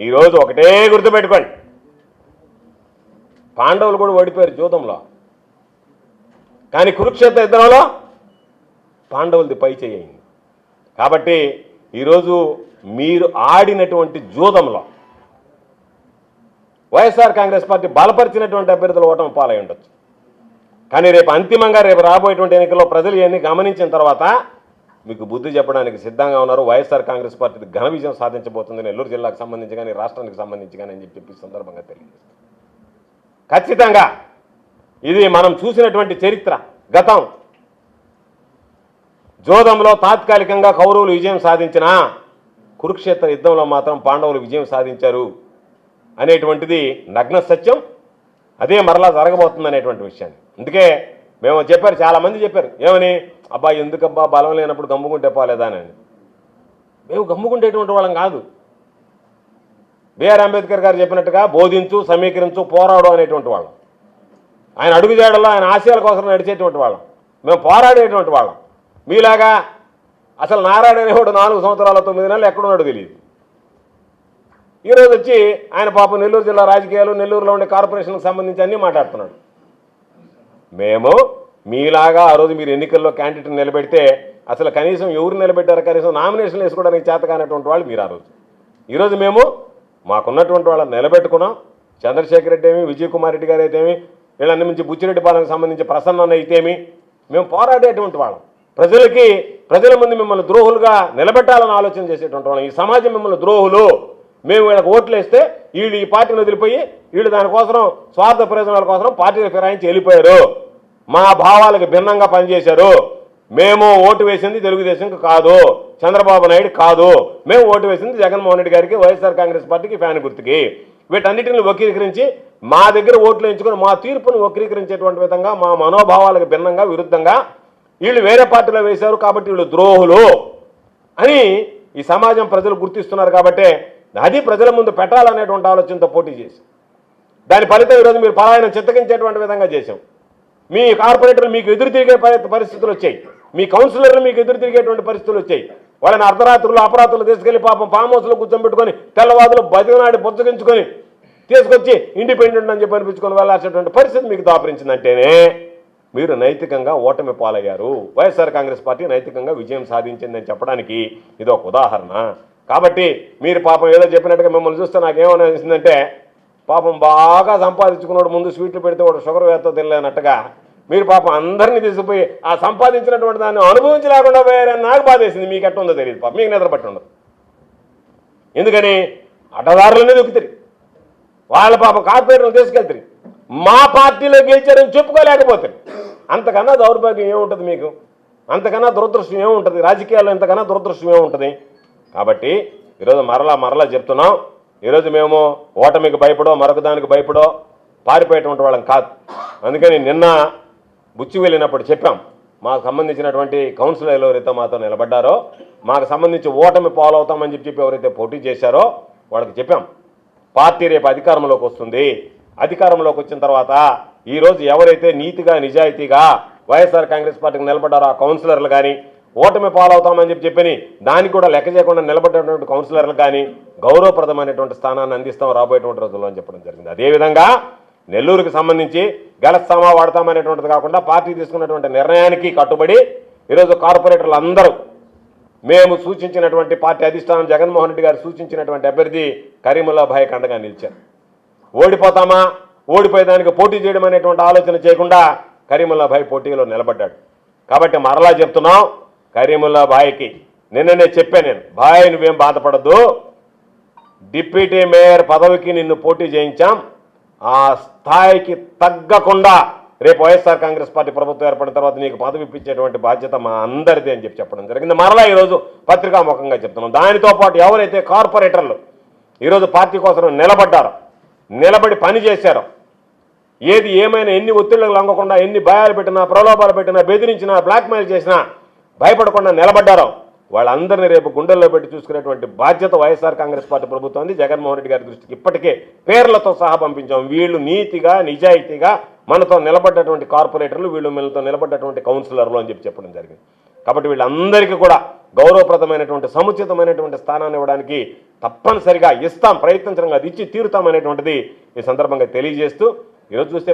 ఈరోజు ఒకటే గుర్తుపెట్టుకోండి, పాండవులు కూడా ఓడిపోయారు జూదంలో, కానీ కురుక్షేత్ర యుద్ధంలో పాండవులది పై చేయింది. కాబట్టి ఈరోజు మీరు ఆడినటువంటి జూదంలో వైఎస్ఆర్ కాంగ్రెస్ పార్టీ బలపరిచినటువంటి అభ్యర్థులు ఓటమి పాలై ఉండొచ్చు. కానీ రేపు అంతిమంగా రేపు రాబోయేటువంటి ఎన్నికల్లో ప్రజలు ఇవన్నీ గమనించిన తర్వాత మీకు బుద్ధి చెప్పడానికి సిద్ధంగా ఉన్నారు. వైఎస్ఆర్ కాంగ్రెస్ పార్టీ ఘన విజయం సాధించబోతుంది నెల్లూరు జిల్లాకు సంబంధించి కానీ రాష్ట్రానికి సంబంధించి కానీ అని చెప్పి సందర్భంగా తెలియజేస్తుంది. ఖచ్చితంగా ఇది మనం చూసినటువంటి చరిత్ర. గతం జోదంలో తాత్కాలికంగా కౌరవులు విజయం సాధించిన కురుక్షేత్ర యుద్ధంలో మాత్రం పాండవులు విజయం సాధించారు అనేటువంటిది నగ్న సత్యం. అదే మరలా జరగబోతుంది అనేటువంటి విషయాన్ని అందుకే మేము చెప్పారు, చాలామంది చెప్పారు, ఏమని అబ్బా ఎందుకబ్బా బలం లేనప్పుడు గమ్ముకుంటే పోలేదా అని. మేము గమ్ముకుంటేటువంటి వాళ్ళం కాదు. బిఆర్ అంబేద్కర్ గారు చెప్పినట్టుగా బోధించు, సమీకరించు, పోరాడు అనేటువంటి వాళ్ళం. ఆయన అడుగుజాడల్లో ఆయన ఆశయాల కోసం నడిచేటువంటి వాళ్ళం. మేము పోరాడేటువంటి వాళ్ళం. మీలాగా అసలు నారాయణ అనేవాడు 4 సంవత్సరాల 9 నెలలు ఎక్కడున్నాడు తెలియదు. ఈరోజు వచ్చి ఆయన పాపం నెల్లూరు జిల్లా రాజకీయాలు, నెల్లూరులో ఉండే కార్పొరేషన్కి సంబంధించి అన్నీ మాట్లాడుతున్నాడు. మేము మీలాగా ఆ రోజు మీరు ఎన్నికల్లో క్యాండిడేట్ నిలబెడితే అసలు కనీసం ఎవరు నిలబెట్టారో కనీసం నామినేషన్లు వేసుకోవడానికి చేత కానటువంటి వాళ్ళు మీరు ఆ రోజు. ఈరోజు మేము మాకున్నటువంటి వాళ్ళని నిలబెట్టుకున్నాం. చంద్రశేఖర్ రెడ్డి ఏమి, విజయ్ కుమార్ రెడ్డి గారు అయితేమి, వీళ్ళందరి నుంచి బుచ్చిరెడ్డిపాలెంకి సంబంధించి ప్రసన్న అయితేమి మేము పోరాడేటువంటి వాళ్ళం. ప్రజల ముందు మిమ్మల్ని ద్రోహులుగా నిలబెట్టాలని ఆలోచన చేసేటువంటి వాళ్ళం. ఈ సమాజం మిమ్మల్ని ద్రోహులు, మేము వీళ్ళకి ఓట్లు వేస్తే వీళ్ళు ఈ పార్టీని వదిలిపోయి వీళ్ళు దానికోసం స్వార్థ ప్రయోజనాల కోసం పార్టీని ఫిరాయించి వెళ్ళిపోయారు, మా భావాలకు భిన్నంగా పనిచేశారు. మేము ఓటు వేసింది తెలుగుదేశంకి కాదు, చంద్రబాబు నాయుడు కాదు, మేము ఓటు వేసింది జగన్మోహన్ రెడ్డి గారికి, వైఎస్ఆర్ కాంగ్రెస్ పార్టీకి, ఫ్యాన్ గుర్తుకి. వీటన్నిటిని వక్రీకరించి మా దగ్గర ఓట్లు ఎంచుకొని మా తీర్పును వక్రీకరించేటువంటి విధంగా మా మనోభావాలకు భిన్నంగా విరుద్ధంగా వీళ్ళు వేరే పార్టీలో వేశారు కాబట్టి వీళ్ళు ద్రోహులు అని ఈ సమాజం ప్రజలు గుర్తిస్తున్నారు. కాబట్టి అది ప్రజల ముందు పెట్టాలనేటువంటి ఆలోచనతో పోటీ చేసి దాని ఫలితం ఈరోజు మీరు పలాయనం చిత్తగించేటువంటి విధంగా చేశాం. మీ కార్పొరేటర్లు మీకు ఎదురు తిరిగే పరిస్థితులు వచ్చాయి, మీ కౌన్సిలర్లు మీకు ఎదురు తిరిగేటువంటి పరిస్థితులు వచ్చాయి. వాళ్ళని అర్ధరాత్రులు అపరాత్రులు తీసుకెళ్లి పాపం ఫామ్ హౌస్లో కూర్చోబెట్టుకొని తెల్లవాదులు బతికినాడి బొచ్చగించుకొని తీసుకొచ్చి ఇండిపెండెంట్ అని చెప్పి అనిపించుకొని వెళ్ళాల్సినటువంటి పరిస్థితి మీకు దాపరించిందంటేనే మీరు నైతికంగా ఓటమి పాలయ్యారు. వైఎస్ఆర్ కాంగ్రెస్ పార్టీ నైతికంగా విజయం సాధించిందని చెప్పడానికి ఇది ఒక ఉదాహరణ. కాబట్టి మీరు పాపం ఏదో చెప్పినట్టుగా మిమ్మల్ని చూస్తే నాకేమనిపిస్తుందంటే పాపం బాగా సంపాదించుకున్నాడు ముందు స్వీట్లు పెడితే వాడు షుగర్ వేస్తో తినలేనట్టుగా మీరు పాపం అందరినీ తీసుకుపోయి ఆ సంపాదించినటువంటి దాన్ని అనుభవించలేకుండా పోయారని నాకు బాధేసింది. మీకు ఎట్ట ఉందో తెలియదు, పాపం మీకు నిద్ర పట్టి ఉండదు. ఎందుకని అడ్డదారులనే దొక్కుతారు వాళ్ళ పాపం కార్పొరేటర్లు తీసుకెళ్తారు, మా పార్టీలో గెలిచారని చెప్పుకోలేకపోతారు. అంతకన్నా దౌర్భాగ్యం ఏముంటుంది మీకు? అంతకన్నా దురదృష్టం ఏముంటుంది? రాజకీయాల్లో ఇంతకన్నా దురదృష్టం ఏముంటుంది? కాబట్టి ఈరోజు మరలా చెప్తున్నాం, ఈరోజు మేము ఓటమికి భయపడో మరొక దానికి భయపడో పారిపోయేటువంటి వాళ్ళం కాదు. అందుకని నిన్న బుచ్చి వెళ్ళినప్పుడు చెప్పాం, మాకు సంబంధించినటువంటి కౌన్సిలర్లు ఎవరైతే మాతో నిలబడ్డారో, మాకు సంబంధించి ఓటమి పాలవుతామని చెప్పి ఎవరైతే పోటీ చేశారో వాళ్ళకి చెప్పాం, పార్టీ రేపు అధికారంలోకి వస్తుంది. అధికారంలోకి వచ్చిన తర్వాత ఈరోజు ఎవరైతే నీతిగా నిజాయితీగా వైఎస్ఆర్ కాంగ్రెస్ పార్టీకి నిలబడ్డారో ఆ కౌన్సిలర్లు కానీ ఓటమి పాలవుతామని చెప్పని దానికి కూడా లెక్క చేయకుండా నిలబడ్డటువంటి కౌన్సిలర్లు కానీ గౌరవప్రదమైనటువంటి స్థానాన్ని అందిస్తాం రాబోయేటువంటి రోజుల్లో అని చెప్పడం జరిగింది. అదేవిధంగా నెల్లూరుకి సంబంధించి గెలుస్తామా వాడతామనేటువంటిది కాకుండా పార్టీ తీసుకున్నటువంటి నిర్ణయానికి కట్టుబడి ఈరోజు కార్పొరేటర్లు అందరూ మేము సూచించినటువంటి పార్టీ అధిష్టానం జగన్మోహన్ రెడ్డి గారు సూచించినటువంటి అభ్యర్థి కరీముల్లా భాయ్ అండగా నిలిచారు. ఓడిపోతామా, ఓడిపోయేదానికి పోటీ చేయడం అనేటువంటి ఆలోచన చేయకుండా కరీముల్లా భాయ్ పోటీలో నిలబడ్డాడు. కాబట్టి మరలా చెప్తున్నాం, కరీముల్లా భాయ్కి నిన్ననే చెప్పాను నేను, భాయ్ నువ్వేం బాధపడద్దు, డిప్యూటీ మేయర్ పదవికి నిన్ను పోటీ చేయించాం, ఆ స్థాయికి తగ్గకుండా రేపు వైఎస్ఆర్ కాంగ్రెస్ పార్టీ ప్రభుత్వం ఏర్పడిన తర్వాత నీకు పదవి ఇప్పించేటువంటి బాధ్యత మా అందరిది అని చెప్పడం జరిగింది. మరలా ఈరోజు పత్రికాముఖంగా చెప్తున్నాం. దానితో పాటు ఎవరైతే కార్పొరేటర్లు ఈరోజు పార్టీ కోసం నిలబడ్డారో, నిలబడి పని చేశారో, ఏది ఏమైనా ఎన్ని ఒత్తిళ్లకు లొంగకుండా ఎన్ని భయాలు పెట్టినా ప్రలోభాలు పెట్టినా బెదిరించినా బ్లాక్మెయిల్ చేసినా భయపడకుండా నిలబడ్డారో వాళ్ళందరినీ రేపు గుండెల్లో పెట్టి చూసుకునేటువంటి బాధ్యత వైఎస్ఆర్ కాంగ్రెస్ పార్టీ ప్రభుత్వం ఉంది. జగన్మోహన్ రెడ్డి గారి దృష్టికి ఇప్పటికే పేర్లతో సహా పంపించాం. వీళ్ళు నీతిగా నిజాయితీగా మనతో నిలబడ్డటువంటి కార్పొరేటర్లు, వీళ్ళు మనతో నిలబడ్డటువంటి కౌన్సిలర్లు అని చెప్పడం జరిగింది. కాబట్టి వీళ్ళందరికీ కూడా గౌరవప్రదమైనటువంటి సముచితమైనటువంటి స్థానాన్ని ఇవ్వడానికి తప్పనిసరిగా ఇస్తాం, ప్రయత్నించడం అది ఇచ్చి తీరుతాం అనేటువంటిది ఈ సందర్భంగా తెలియజేస్తూ ఈరోజు చూస్తే